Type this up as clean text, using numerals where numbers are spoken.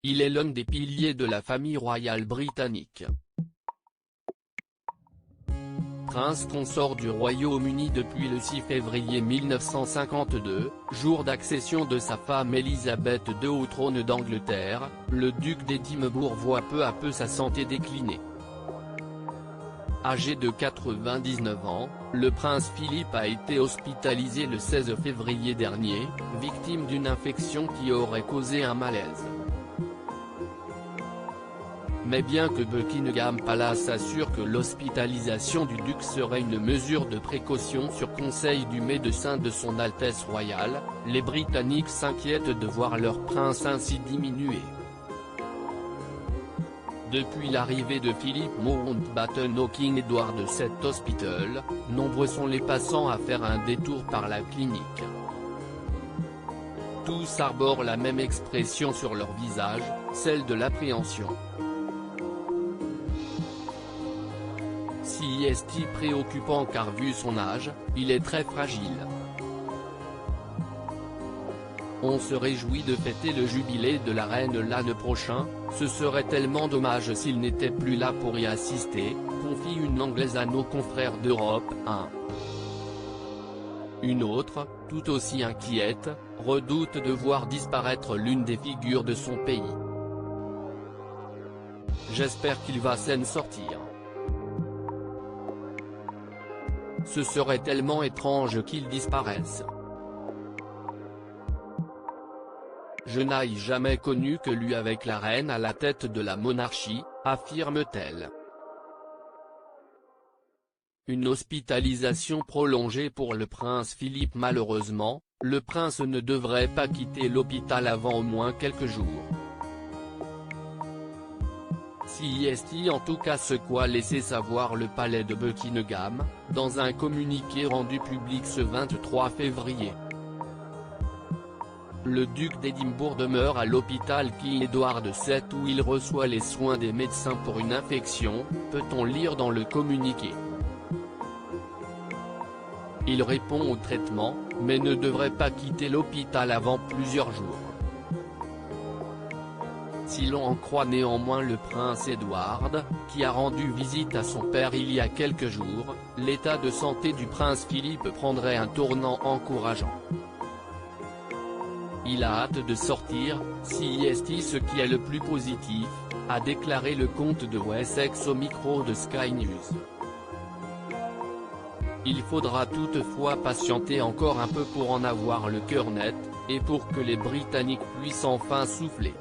Il est l'un des piliers de la famille royale britannique. Prince consort du Royaume-Uni depuis le 6 février 1952, jour d'accession de sa femme Élisabeth II au trône d'Angleterre, le duc d'Édimbourg voit peu à peu sa santé décliner. Âgé de 99 ans, le prince Philippe a été hospitalisé le 16 février dernier, victime d'une infection qui aurait causé un malaise. Mais bien que Buckingham Palace assure que l'hospitalisation du duc serait une mesure de précaution sur conseil du médecin de son Altesse royale, les Britanniques s'inquiètent de voir leur prince ainsi diminué. Depuis l'arrivée de Philip Mountbatten au King Edward VII Hospital, nombreux sont les passants à faire un détour par la clinique. Tous arborent la même expression sur leur visage, celle de l'appréhension. Si est préoccupant car vu son âge, il est très fragile. On se réjouit de fêter le jubilé de la reine l'année prochain, ce serait tellement dommage s'il n'était plus là pour y assister, confie une Anglaise à nos confrères d'Europe 1. Une autre, tout aussi inquiète, redoute de voir disparaître l'une des figures de son pays. J'espère qu'il va s'en sortir. Ce serait tellement étrange qu'il disparaisse. Je n'ai jamais connu que lui avec la reine à la tête de la monarchie, affirme-t-elle. Une hospitalisation prolongée pour le prince Philippe. Malheureusement, le prince ne devrait pas quitter l'hôpital avant au moins quelques jours. Si est en tout cas ce qu'a laissé savoir le palais de Buckingham, dans un communiqué rendu public ce 23 février. Le duc d'Édimbourg demeure à l'hôpital King Edward VII où il reçoit les soins des médecins pour une infection, peut-on lire dans le communiqué. Il répond au traitement, mais ne devrait pas quitter l'hôpital avant plusieurs jours. Si l'on en croit néanmoins le prince Edward, qui a rendu visite à son père il y a quelques jours, l'état de santé du prince Philippe prendrait un tournant encourageant. Il a hâte de sortir, si est ce qui est le plus positif, a déclaré le comte de Wessex au micro de Sky News. Il faudra toutefois patienter encore un peu pour en avoir le cœur net, et pour que les Britanniques puissent enfin souffler.